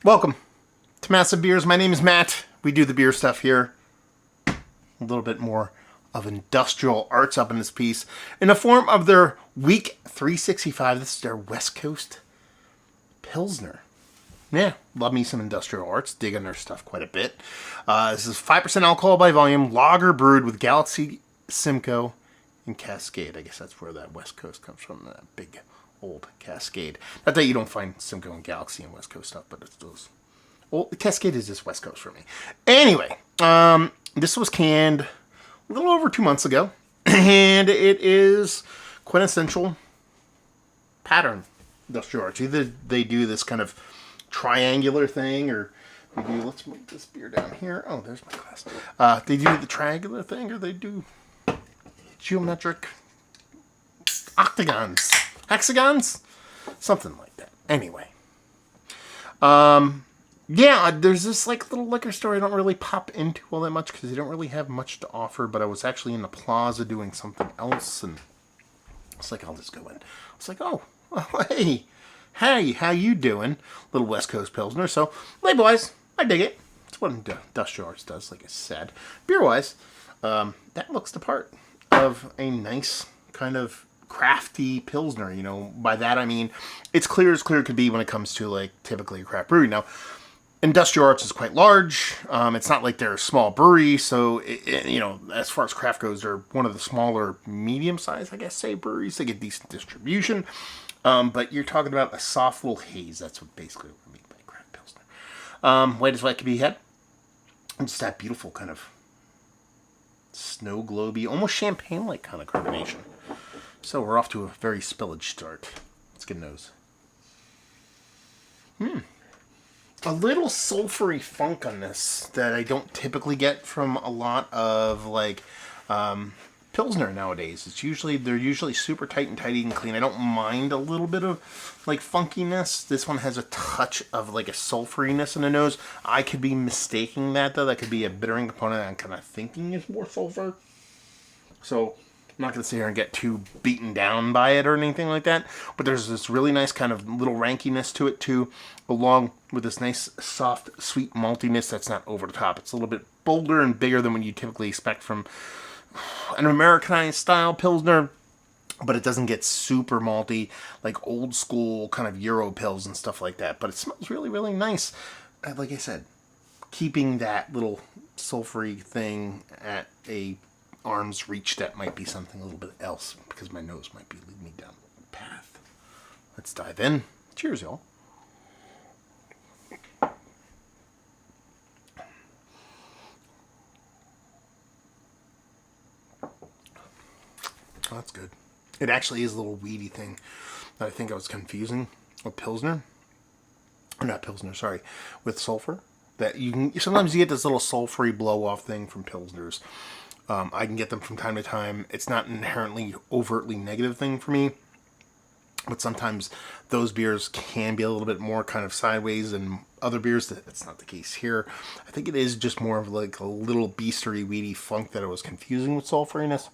Welcome to Massive Beers. My name is Matt. We do the beer stuff here. A little bit more of industrial arts up in this piece in the form of their Week 365. This is their West Coast Pilsner. Yeah, love me some industrial arts. Dig on their stuff quite a bit. This is 5% alcohol by volume, lager brewed with Galaxy, Simcoe, and Cascade. I guess that's where that West Coast comes from, that big old Cascade. Not that you don't find Simcoe and Galaxy and West Coast stuff, but it's those. Well, Cascade is just West Coast for me. Anyway, this was canned a little over 2 months ago, and it is quintessential pattern industrial arts. Either they do this kind of triangular thing, or they do, let's move this beer down here. Oh, there's my glass. They do the triangular thing, or they do geometric octagons, hexagons, something like that. Anyway, yeah, there's this like little liquor store I don't really pop into all that much because they don't really have much to offer. But I was actually in the plaza doing something else, and it's like, I'll just go in. It's like, oh, hey, how you doing, little West Coast Pilsner? So, label-wise, I dig it. It's what industrial arts does, like I said. Beer-wise, that looks the part of a nice kind of crafty Pilsner. You know, by that I mean it's clear as clear could be when it comes to like typically a craft brewery. Now, industrial arts is quite large. It's not like they're a small brewery, so you know, as far as craft goes, they're one of the smaller, medium-sized, I guess, say breweries. They get decent distribution. But you're talking about a soft little haze. That's what basically what we mean by craft Pilsner. White as white can be had. And just that beautiful kind of snow globy, almost champagne-like kind of carbonation. So we're off to a very spillage start. Let's get a nose. A little sulfury funk on this that I don't typically get from a lot of like Pilsner nowadays. They're usually super tight and tidy and clean. I don't mind a little bit of like funkiness. This one has a touch of like a sulfuriness in the nose. I could be mistaking that though. That could be a bittering component I'm kind of thinking is more sulfur. So I'm not going to sit here and get too beaten down by it or anything like that. But there's this really nice kind of little rankiness to it too, along with this nice soft sweet maltiness that's not over the top. It's a little bit bolder and bigger than what you typically expect from an Americanized style Pilsner, but it doesn't get super malty like old school kind of Euro Pils and stuff like that. But it smells really, really nice. Like I said, keeping that little sulfury thing at a arm's reach, that might be something a little bit else because my nose might be leading me down the path. Let's dive in. Cheers, y'all. Oh, that's good. It actually is a little weedy thing that I think I was confusing with Pilsner. Or not Pilsner, sorry. With sulfur. That you can sometimes you get this little sulfury blow-off thing from Pilsners. I can get them from time to time. It's not an inherently overtly negative thing for me. But sometimes those beers can be a little bit more kind of sideways than other beers. That's not the case here. I think it is just more of like a little beastery, weedy funk that I was confusing with sulfuriness.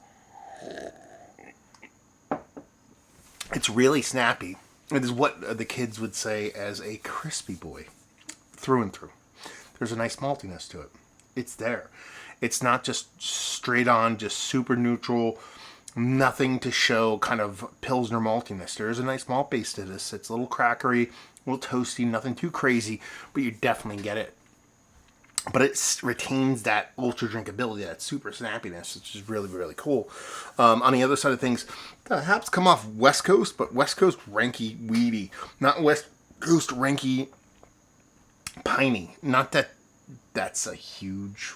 It's really snappy. It is what the kids would say as a crispy boy. Through and through. There's a nice maltiness to it. It's there. It's not just straight on, just super neutral, nothing to show kind of Pilsner maltiness. There is a nice malt base to this. It's a little crackery, a little toasty, nothing too crazy, but you definitely get it. But it retains that ultra drinkability, that super snappiness, which is really, really cool. On the other side of things, the hops come off West Coast, but West Coast ranky weedy. Not West Coast ranky piney. Not that that's a huge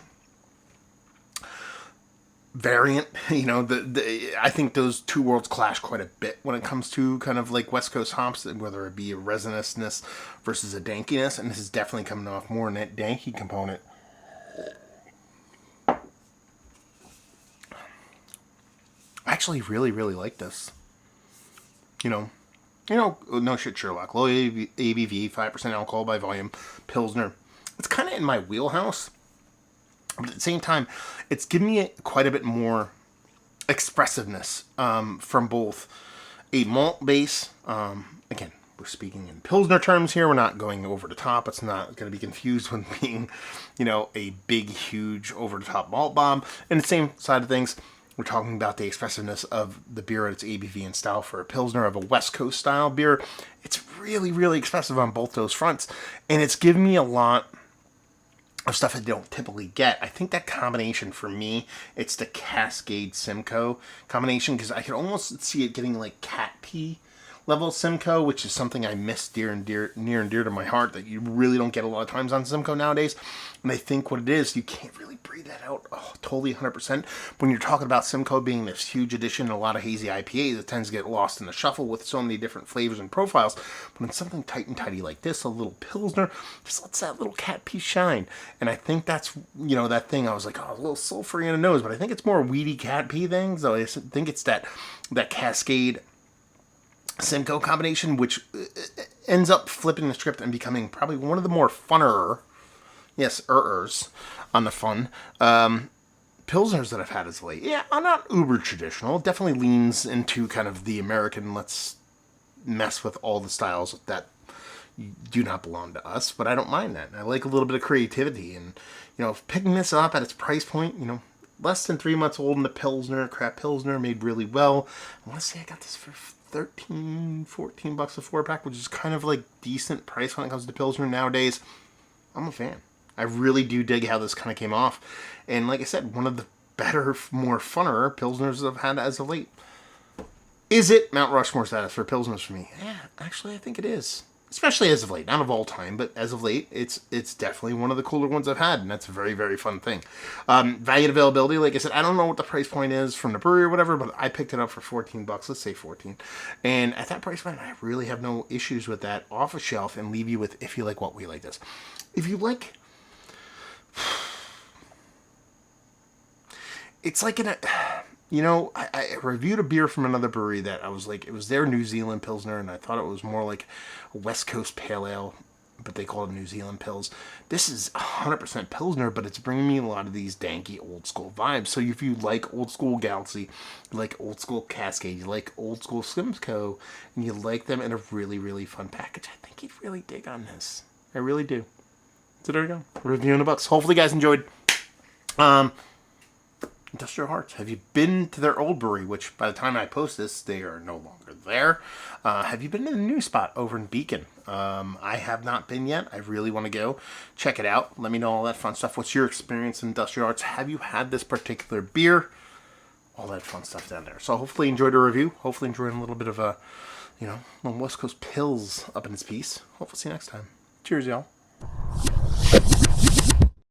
variant. You know, I think those two worlds clash quite a bit when it comes to kind of like West Coast hops, whether it be a resinousness versus a dankiness, and this is definitely coming off more in that danky component. I actually really, really like this. You know, no shit, Sherlock. Low ABV, 5% alcohol by volume, Pilsner. It's kind of in my wheelhouse. But at the same time, it's giving me quite a bit more expressiveness from both a malt base, again, We're speaking in Pilsner terms here. We're not going over the top. It's not going to be confused with being, a big, huge, over-the-top malt bomb. And the same side of things, we're talking about the expressiveness of the beer at its ABV and style. For a Pilsner of a West Coast style beer, it's really, really expressive on both those fronts. And it's given me a lot of stuff I don't typically get. I think that combination for me, it's the Cascade Simcoe combination, because I could almost see it getting like cat pee level Simcoe, which is something I miss near and dear to my heart, that you really don't get a lot of times on Simcoe nowadays. And I think what it is, you can't really breathe that out totally 100%. When you're talking about Simcoe being this huge addition in a lot of hazy IPAs, it tends to get lost in the shuffle with so many different flavors and profiles. But in something tight and tidy like this, a little Pilsner, just lets that little cat pee shine. And I think that's, that thing, I was like, a little sulfury in the nose, but I think it's more weedy cat pee things. So I think it's that Cascade Simcoe combination, which ends up flipping the script and becoming probably one of the more funner, on the fun, Pilsners that I've had as of late. Yeah, I'm not uber traditional. It definitely leans into kind of the American, let's mess with all the styles that do not belong to us, but I don't mind that. I like a little bit of creativity, and, picking this up at its price point, less than 3 months old in the Pilsner, craft Pilsner, made really well. I want to say I got this for $13, $14 a 4-pack, which is kind of like decent price when it comes to Pilsner nowadays. I'm a fan. I really do dig how this kind of came off. And like I said, one of the better, more funner Pilsners I've had as of late. Is it Mount Rushmore status for Pilsners for me? Yeah, actually I think it is. Especially as of late. Not of all time, but as of late, it's definitely one of the cooler ones I've had, and that's a very, very fun thing. Value and availability, like I said, I don't know what the price point is from the brewery or whatever, but I picked it up for $14, let's say 14. And at that price point, I really have no issues with that off a shelf, and leave you with, if you like what we like this. If you like... It's like I reviewed a beer from another brewery that I was like, it was their New Zealand Pilsner, and I thought it was more like a West Coast Pale Ale, but they call it New Zealand Pils. This is 100% Pilsner, but it's bringing me a lot of these danky old school vibes. So if you like old school Galaxy, you like old school Cascade, you like old school Simcoe, and you like them in a really, really fun package, I think you'd really dig on this. I really do. So there you go. Review in a box. Hopefully you guys enjoyed. Industrial Hearts. Have you been to their old brewery, which by the time I post this, they are no longer there? Have you been to the new spot over in Beacon? I have not been yet. I really want to go. Check it out. Let me know all that fun stuff. What's your experience in Industrial Arts? Have you had this particular beer? All that fun stuff down there. So hopefully you enjoyed the review. Hopefully enjoyed a little bit of a, little West Coast Pils up in this piece. Hopefully see you next time. Cheers, y'all.